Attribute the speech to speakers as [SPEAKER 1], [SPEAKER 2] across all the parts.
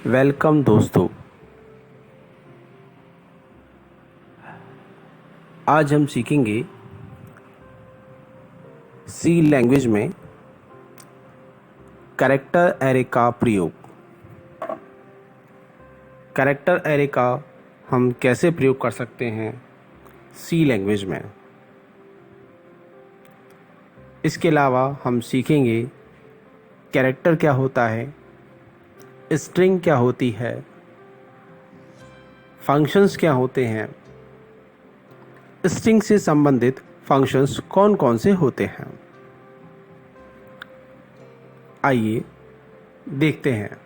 [SPEAKER 1] Welcome दोस्तों। आज हम सीखेंगे सी लैंग्वेज में कैरेक्टर एरे का प्रयोग। कैरेक्टर एरे का हम कैसे प्रयोग कर सकते हैं सी लैंग्वेज में। इसके अलावा हम सीखेंगे कैरेक्टर क्या होता है, स्ट्रिंग क्या होती है, फंक्शंस क्या होते हैं, स्ट्रिंग से संबंधित फंक्शंस कौन कौन से होते हैं। आइए देखते हैं।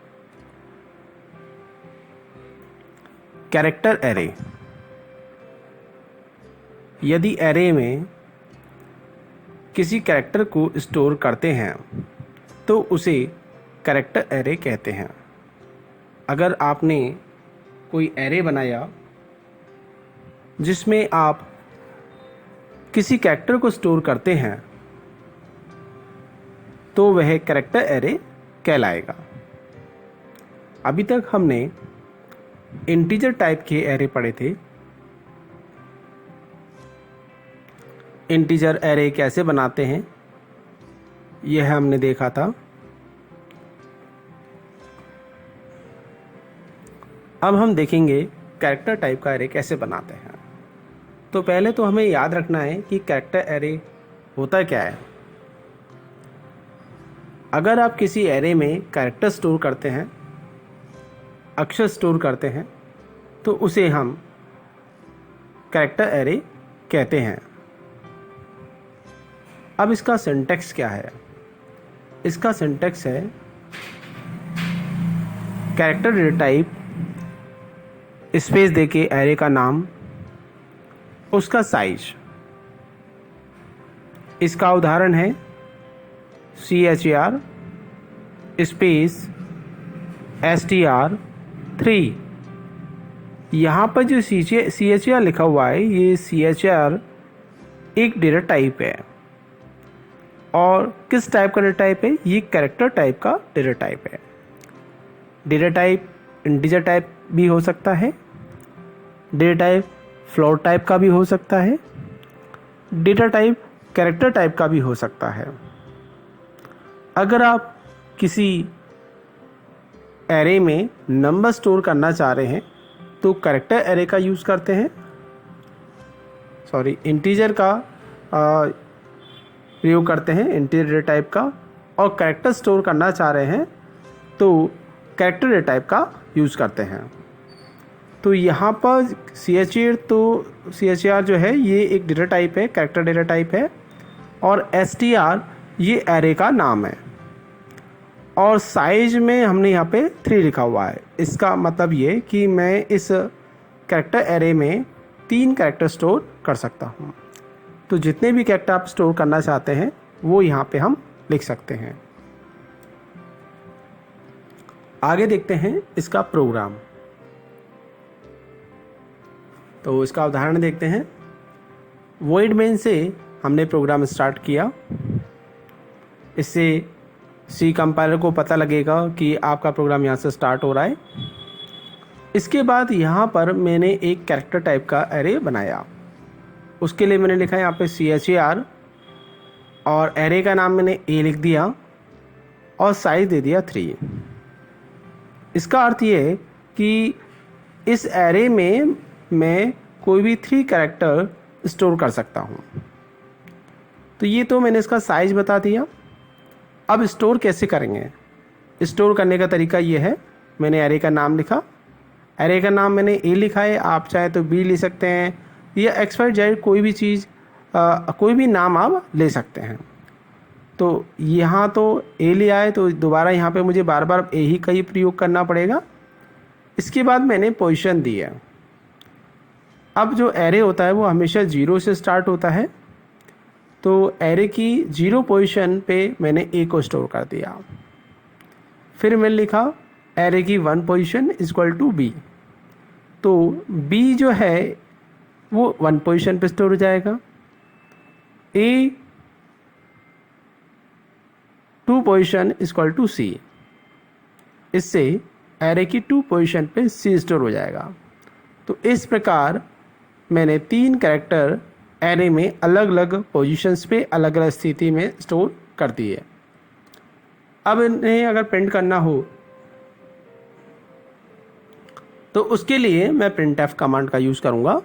[SPEAKER 1] Character array. यदि एरे में किसी कैरेक्टर को स्टोर करते हैं तो उसे कैरेक्टर एरे कहते हैं। अगर आपने कोई एरे बनाया जिसमें आप किसी कैरेक्टर को स्टोर करते हैं तो वह कैरेक्टर एरे कहलाएगा। अभी तक हमने इंटीजर टाइप के एरे पढ़े थे। इंटीजर एरे कैसे बनाते हैं यह हमने देखा था। अब हम देखेंगे कैरेक्टर टाइप का एरे कैसे बनाते हैं। तो पहले तो हमें याद रखना है कि कैरेक्टर एरे होता क्या है। अगर आप किसी एरे में कैरेक्टर स्टोर करते हैं, अक्षर स्टोर करते हैं, तो उसे हम कैरेक्टर एरे कहते हैं। अब इसका सिंटैक्स क्या है? इसका सिंटैक्स है कैरेक्टर डेटा टाइप स्पेस देके एरे का नाम, उसका साइज। इसका उदाहरण है CHR स्पेस STR3। यहाँ पर जो CHR लिखा हुआ है, ये CHR एक डेटा टाइप है। और किस टाइप का डेटा टाइप है? ये कैरेक्टर टाइप का डेटा टाइप है। डेटा टाइप इंटीजर टाइप भी हो सकता है, डेटा टाइप फ्लोट टाइप का भी हो सकता है, डेटा टाइप कैरेक्टर टाइप का भी हो सकता है। अगर आप किसी एरे में नंबर स्टोर करना चाह रहे हैं तो कैरेक्टर एरे का यूज़ करते हैं, इंटीजर का प्रयोग करते हैं, इंटीजर डेटा टाइप का। और कैरेक्टर स्टोर करना चाह रहे हैं तो कैरेक्टर डेटा टाइप का यूज़ करते हैं। तो यहाँ पर CHR जो है ये एक डेटा टाइप है, कैरेक्टर डेटा टाइप है। और STR ये एरे का नाम है। और साइज में हमने यहाँ पे 3 लिखा हुआ है। इसका मतलब ये कि मैं इस कैरेक्टर एरे में 3 कैरेक्टर स्टोर कर सकता हूँ। तो जितने भी कैरेक्टर आप स्टोर करना चाहते हैं वो यहाँ पे हम लिख सकते हैं। आगे देखते हैं इसका प्रोग्राम। तो इसका उदाहरण देखते हैं। वॉइड मेन से हमने प्रोग्राम स्टार्ट किया। इससे सी कंपाइलर को पता लगेगा कि आपका प्रोग्राम यहाँ से स्टार्ट हो रहा है। इसके बाद यहाँ पर मैंने एक कैरेक्टर टाइप का एरे बनाया। उसके लिए मैंने लिखा है यहाँ पे CHR और एरे का नाम मैंने A लिख दिया और साइज दे दिया 3। इसका अर्थ ये है कि इस एरे में मैं कोई भी 3 कैरेक्टर स्टोर कर सकता हूँ। तो ये तो मैंने इसका साइज बता दिया। अब स्टोर कैसे करेंगे? स्टोर करने का तरीका ये है, मैंने एरे का नाम लिखा, एरे का नाम मैंने A लिखा है, आप चाहे तो B ले सकते हैं या XYZ कोई भी चीज़ कोई भी नाम आप ले सकते हैं। तो यहाँ तो A लिया है तो दोबारा यहाँ पे मुझे बार बार A ही का ही प्रयोग करना पड़ेगा। इसके बाद मैंने पोजीशन दी है। अब जो एरे होता है वो हमेशा 0 से स्टार्ट होता है। तो एरे की 0 पोजीशन पे मैंने A को स्टोर कर दिया। फिर मैंने लिखा एरे की 1 पोजीशन इक्वल टू B। तो B जो है वो 1 पोजीशन पे स्टोर हो जाएगा। A 2 position equal to C। इससे एरे की 2 पोजीशन पे सी स्टोर हो जाएगा। तो इस प्रकार मैंने 3 कैरेक्टर एरे में अलग अलग पोजीशंस पे अलग अलग स्थिति में स्टोर कर दिए। अब इन्हें अगर प्रिंट करना हो तो उसके लिए मैं printf कमांड का यूज़ करूँगा।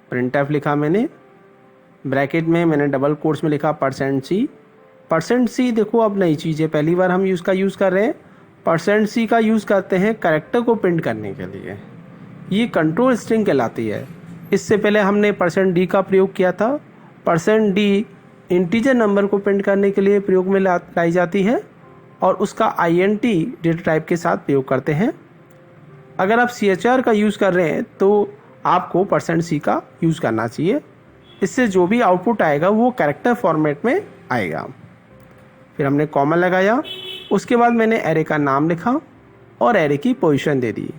[SPEAKER 1] printf लिखा मैंने, ब्रैकेट में मैंने डबल कोट्स में लिखा %c। देखो अब नई चीज़ है, पहली बार हम यूज़ कर रहे हैं। %c का यूज़ करते हैं कैरेक्टर को प्रिंट करने के लिए, ये कंट्रोल स्ट्रिंग कहलाती है। इससे पहले हमने %d का प्रयोग किया था। %d इंटीजर नंबर को प्रिंट करने के लिए प्रयोग में लाई जाती है और उसका int डेटा टाइप के साथ प्रयोग करते हैं। अगर आप chr का यूज़ कर रहे हैं तो आपको %c का यूज़ करना चाहिए। इससे जो भी आउटपुट आएगा वो कैरेक्टर फॉर्मेट में आएगा। फिर हमने कॉमा लगाया, उसके बाद मैंने एरे का नाम लिखा और एरे की पोजीशन दे दी।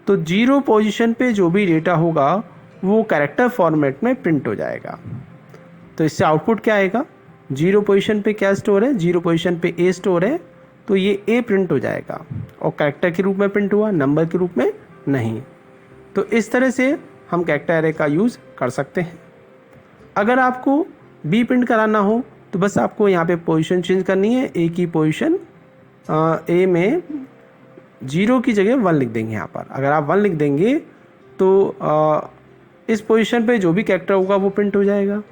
[SPEAKER 1] तो 0 पोजीशन पे जो भी डेटा होगा वो कैरेक्टर फॉर्मेट में प्रिंट हो जाएगा। तो इससे आउटपुट क्या आएगा, 0 पोजीशन पे क्या स्टोर है, 0 पोजीशन पे ए स्टोर है, तो ये ए प्रिंट हो जाएगा और कैरेक्टर के रूप में प्रिंट हुआ, नंबर के रूप में नहीं। तो इस तरह से हम कैरेक्टर एरे का यूज़ कर सकते हैं। अगर आपको बी प्रिंट कराना हो तो बस आपको यहाँ पे पोजीशन चेंज करनी है। ए की पोजीशन ए में 0 की जगह 1 लिख देंगे। यहाँ पर अगर आप 1 लिख देंगे तो इस पोजीशन पे जो भी कैरेक्टर होगा वो प्रिंट हो जाएगा।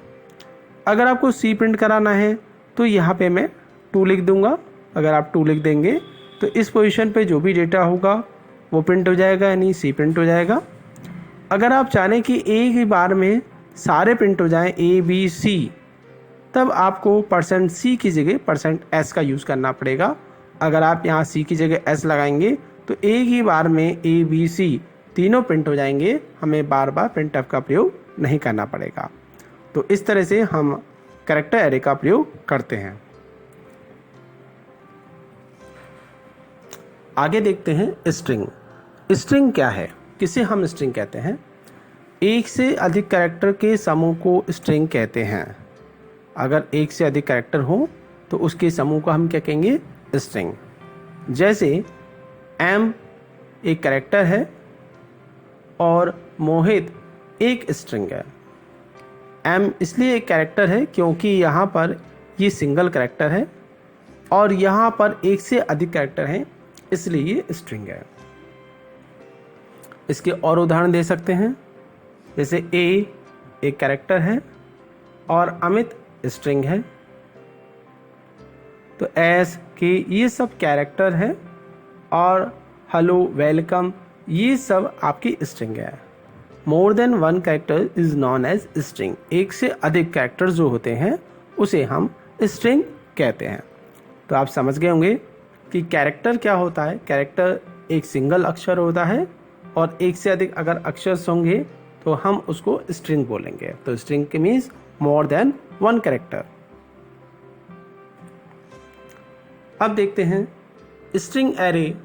[SPEAKER 1] अगर आपको सी प्रिंट कराना है तो यहाँ पे मैं 2 लिख दूँगा। अगर आप 2 लिख देंगे तो इस पोजीशन पे जो भी डेटा होगा वो प्रिंट हो जाएगा, यानी सी प्रिंट हो जाएगा। अगर आप चाहें कि एक ही बार में सारे प्रिंट हो जाएं ए बी सी, तब आपको %c की जगह %s का यूज़ करना पड़ेगा। अगर आप यहाँ c की जगह s लगाएंगे तो एक ही बार में ए बी सी तीनों प्रिंट हो जाएंगे, हमें बार बार printf का प्रयोग नहीं करना पड़ेगा। तो इस तरह से हम कैरेक्टर एरे का प्रयोग करते हैं। आगे देखते हैं स्ट्रिंग। स्ट्रिंग क्या है, किसे हम स्ट्रिंग कहते हैं? एक से अधिक कैरेक्टर के समूह को स्ट्रिंग कहते हैं। अगर एक से अधिक कैरेक्टर हो तो उसके समूह को हम क्या कहेंगे, स्ट्रिंग। जैसे एम एक कैरेक्टर है और मोहित एक स्ट्रिंग है। एम इसलिए एक कैरेक्टर है क्योंकि यहाँ पर ये सिंगल कैरेक्टर है और यहाँ पर एक से अधिक कैरेक्टर हैं, इसलिए ये स्ट्रिंग है। इसके और उदाहरण दे सकते हैं, जैसे ए एक कैरेक्टर है और अमित स्ट्रिंग है। तो एस के ये सब कैरेक्टर है और हेलो वेलकम ये सब आपकी स्ट्रिंग है। More than 1 character is known as string. एक से अधिक कैरेक्टर जो होते हैं उसे हम स्ट्रिंग कहते हैं। तो आप समझ गए होंगे कि कैरेक्टर क्या होता है। कैरेक्टर एक सिंगल अक्षर होता है और एक से अधिक अगर अक्षर होंगे तो हम उसको स्ट्रिंग बोलेंगे। तो स्ट्रिंग के मीन्स मोर देन 1 कैरेक्टर। अब देखते हैं स्ट्रिंग एरे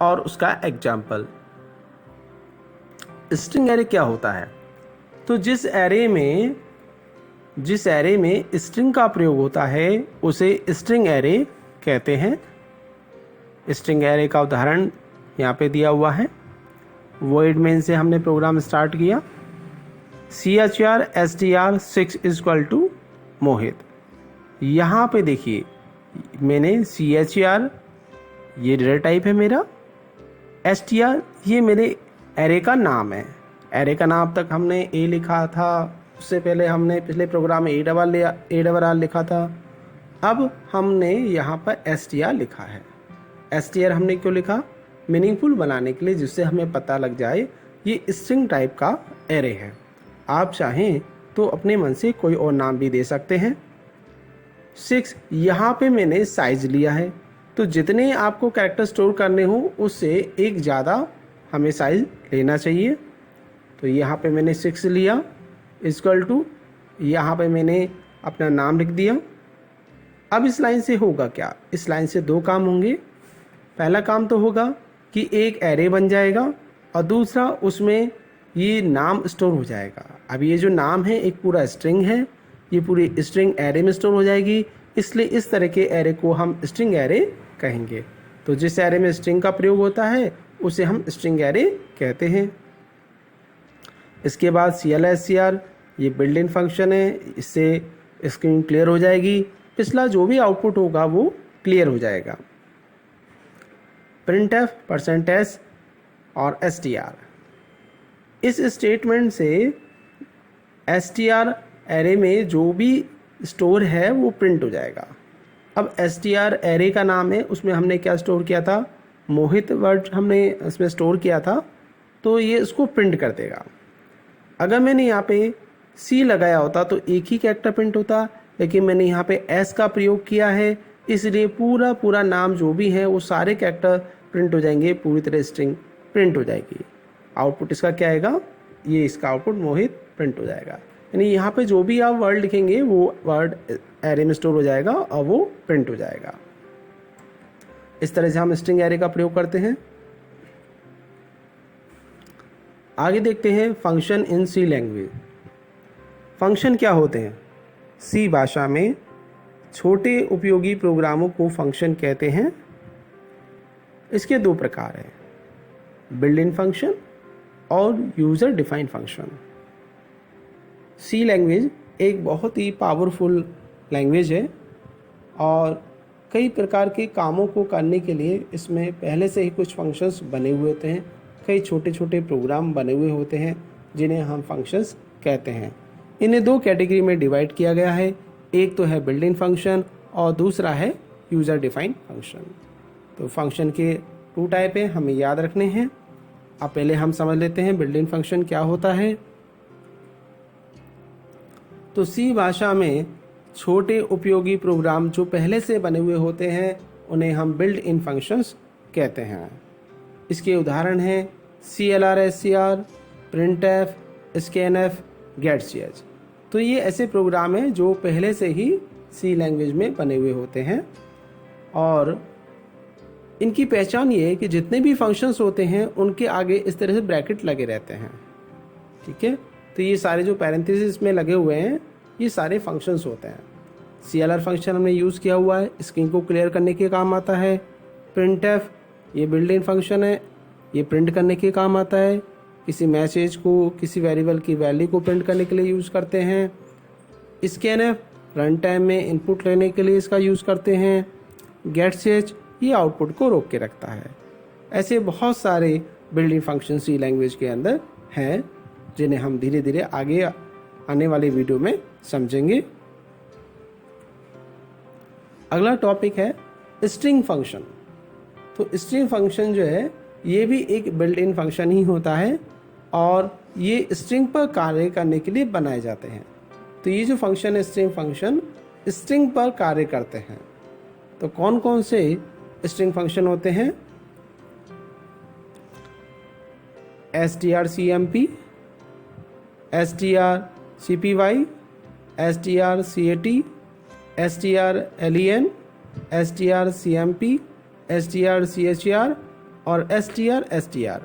[SPEAKER 1] और उसका एग्जाम्पल। स्ट्रिंग एरे क्या होता है? तो जिस एरे में स्ट्रिंग का प्रयोग होता है उसे स्ट्रिंग एरे कहते हैं। स्ट्रिंग एरे का उदाहरण यहाँ पे दिया हुआ है। वॉइड मेन से हमने प्रोग्राम स्टार्ट किया। CHR STR 6 = मोहित। यहाँ पे देखिए मैंने CHR ये डेटा टाइप है मेरा, STR ये मेरे एरे का नाम है। एरे का नाम तक हमने ए लिखा था, उससे पहले हमने पिछले प्रोग्राम में ARR लिखा था। अब हमने यहाँ पर STR लिखा है। STR हमने क्यों लिखा? मीनिंगफुल बनाने के लिए, जिससे हमें पता लग जाए ये स्ट्रिंग टाइप का एरे है। आप चाहें तो अपने मन से कोई और नाम भी दे सकते हैं। 6 यहाँ पे मैंने साइज लिया है, तो जितने आपको कैरेक्टर स्टोर करने हो उससे एक ज़्यादा हमें साइज लेना चाहिए। तो यहाँ पे मैंने 6 लिया = यहाँ पे मैंने अपना नाम लिख दिया। अब इस लाइन से होगा क्या? इस लाइन से 2 काम होंगे। पहला काम तो होगा कि एक एरे बन जाएगा और दूसरा उसमें ये नाम स्टोर हो जाएगा। अब ये जो नाम है एक पूरा स्ट्रिंग है, ये पूरी स्ट्रिंग एरे में स्टोर हो जाएगी, इसलिए इस तरह के एरे को हम स्ट्रिंग एरे कहेंगे। तो जिस एरे में स्ट्रिंग का प्रयोग होता है उसे हम स्ट्रिंग एरे कहते हैं। इसके बाद CLSCR, ये बिल्ट इन फंक्शन है, इससे स्क्रीन क्लियर हो जाएगी, पिछला जो भी आउटपुट होगा वो क्लियर हो जाएगा। printf, %s और str, इस स्टेटमेंट से str एरे में जो भी स्टोर है वो प्रिंट हो जाएगा। अब str एरे का नाम है, उसमें हमने क्या स्टोर किया था, मोहित वर्ड हमने इसमें स्टोर किया था, तो ये इसको प्रिंट कर देगा। अगर मैंने यहाँ पे C लगाया होता तो एक ही कैरेक्टर प्रिंट होता, लेकिन मैंने यहाँ पे S का प्रयोग किया है, इसलिए पूरा नाम जो भी है वो सारे कैरेक्टर प्रिंट हो जाएंगे, पूरी तरह स्ट्रिंग प्रिंट हो जाएगी। आउटपुट इसका क्या आएगा, ये इसका आउटपुट मोहित प्रिंट हो जाएगा। यानी यहाँ पे जो भी आप वर्ड लिखेंगे वो वर्ड एरे में स्टोर हो जाएगा और वो प्रिंट हो जाएगा। इस तरह से हम स्ट्रिंग एरे का प्रयोग करते हैं। आगे देखते हैं function in C language. Function क्या होते हैं? सी भाषा में छोटे उपयोगी प्रोग्रामों को फंक्शन कहते हैं। इसके दो प्रकार हैं, बिल्ट इन फंक्शन और user defined function. C language एक बहुत ही पावरफुल लैंग्वेज है और कई प्रकार के कामों को करने के लिए इसमें पहले से ही कुछ फंक्शंस बने हुए होते हैं, कई छोटे छोटे प्रोग्राम बने हुए होते हैं जिन्हें हम फंक्शंस कहते हैं। इन्हें दो कैटेगरी में डिवाइड किया गया है, एक तो है बिल्ट इन फंक्शन और दूसरा है यूज़र डिफाइंड फंक्शन। तो फंक्शन के 2 टाइप हैं, हमें याद रखने हैं। अब पहले हम समझ लेते हैं बिल्ट इन फंक्शन क्या होता है। तो सी भाषा में छोटे उपयोगी प्रोग्राम जो पहले से बने हुए होते हैं उन्हें हम बिल्ट इन फंक्शंस कहते हैं। इसके उदाहरण हैं CLRSCR, printf, scanf, getch। तो ये ऐसे प्रोग्राम हैं जो पहले से ही सी लैंग्वेज में बने हुए होते हैं और इनकी पहचान ये है कि जितने भी फंक्शंस होते हैं उनके आगे इस तरह से ब्रैकेट लगे रहते हैं। ठीक है, तो ये सारे जो पैरेंथेसिस में लगे हुए हैं ये सारे फंक्शंस होते हैं। CLR फंक्शन हमने यूज़ किया हुआ है, स्क्रीन को क्लियर करने के काम आता है। printf, ये बिल्ट इन फंक्शन है, ये प्रिंट करने के काम आता है, किसी मैसेज को, किसी वेरिएबल की वैल्यू को प्रिंट करने के लिए यूज़ करते हैं। scanf, रन टाइम में इनपुट लेने के लिए इसका यूज़ करते हैं। getch, ये आउटपुट को रोक के रखता है। ऐसे बहुत सारे built in function C language के अंदर हैं जिन्हें हम धीरे धीरे आगे आने वाले वीडियो में समझेंगे। अगला टॉपिक है स्ट्रिंग फंक्शन। तो स्ट्रिंग फंक्शन जो है ये भी एक बिल्ट इन फंक्शन ही होता है और ये स्ट्रिंग पर कार्य करने के लिए बनाए जाते हैं। तो ये जो फंक्शन है स्ट्रिंग फंक्शन, स्ट्रिंग पर कार्य करते हैं। तो कौन कौन से स्ट्रिंग फंक्शन होते हैं? strcmp, strcpy, strcat, strlen, strcmp, strchr और str।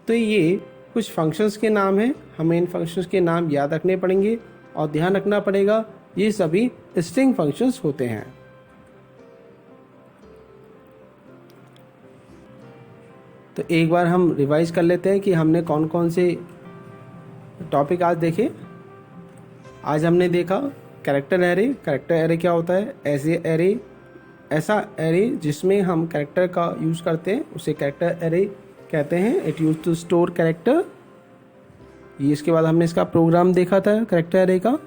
[SPEAKER 1] तो ये कुछ फंक्शंस के नाम हैं, हमें इन फंक्शंस के नाम याद रखने पड़ेंगे और ध्यान रखना पड़ेगा ये सभी स्ट्रिंग फंक्शंस होते हैं। तो एक बार हम रिवाइज कर लेते हैं कि हमने कौन कौन से टॉपिक आज देखे। आज हमने देखा कैरेक्टर एरे। कैरेक्टर एरे क्या होता है? ऐसा एरे जिसमें हम कैरेक्टर का यूज़ करते हैं उसे कैरेक्टर एरे कहते हैं। It use to store character. ये इसके बाद हमने इसका प्रोग्राम देखा था कैरेक्टर एरे का।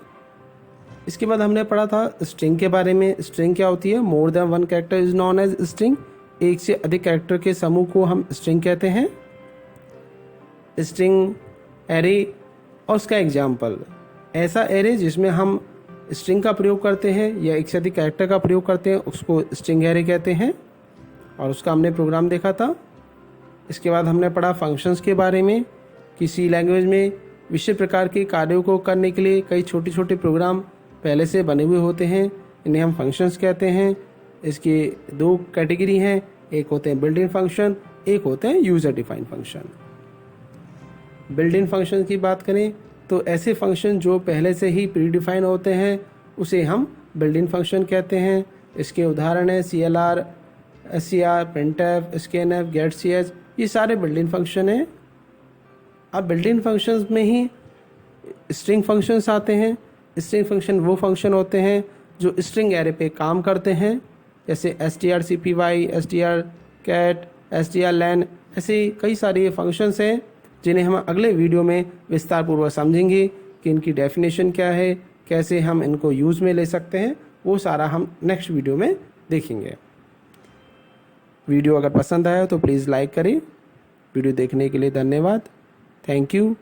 [SPEAKER 1] इसके बाद हमने पढ़ा था स्ट्रिंग के बारे में। स्ट्रिंग क्या होती है? More than one character is known as string. एक से अधिक कैरेक्टर के समूह को हम स्ट्रिंग कहते हैं। स्ट्रिंग एरे और उसका एग्जाम्पल, ऐसा एरे जिसमें हम स्ट्रिंग का प्रयोग करते हैं या एक से अधिक कैरेक्टर का प्रयोग करते हैं उसको स्ट्रिंग एरे कहते हैं और उसका हमने प्रोग्राम देखा था। इसके बाद हमने पढ़ा फंक्शंस के बारे में कि सी लैंग्वेज में विशिष्ट प्रकार के कार्यों को करने के लिए कई छोटे छोटे प्रोग्राम पहले से बने हुए होते हैं, इन्हें हम फंक्शंस कहते हैं। इसके 2 कैटेगरी हैं, एक होते हैं बिल्ट इन फंक्शन, एक होते हैं user defined function. Built in function की बात करें तो ऐसे फंक्शन जो पहले से ही प्री डिफाइन होते हैं उसे हम बिल्ट इन फंक्शन कहते हैं। इसके उदाहरण है CLR, SCR, printf, scanf, getch, ये सारे बिल्ट इन फंक्शन हैं। अब बिल्ट इन फंक्शंस में ही स्ट्रिंग फंक्शंस आते हैं। स्ट्रिंग फंक्शन वो फंक्शन होते हैं जो स्ट्रिंग एरे पे काम करते हैं, जैसे strcpy, strcat, strlen, ऐसे कई सारे फंक्शंस हैं जिन्हें हम अगले वीडियो में विस्तार पूर्वक समझेंगे कि इनकी डेफिनेशन क्या है, कैसे हम इनको यूज़ में ले सकते हैं, वो सारा हम नेक्स्ट वीडियो में देखेंगे। वीडियो अगर पसंद आया तो प्लीज़ लाइक करें। वीडियो देखने के लिए धन्यवाद। Thank you.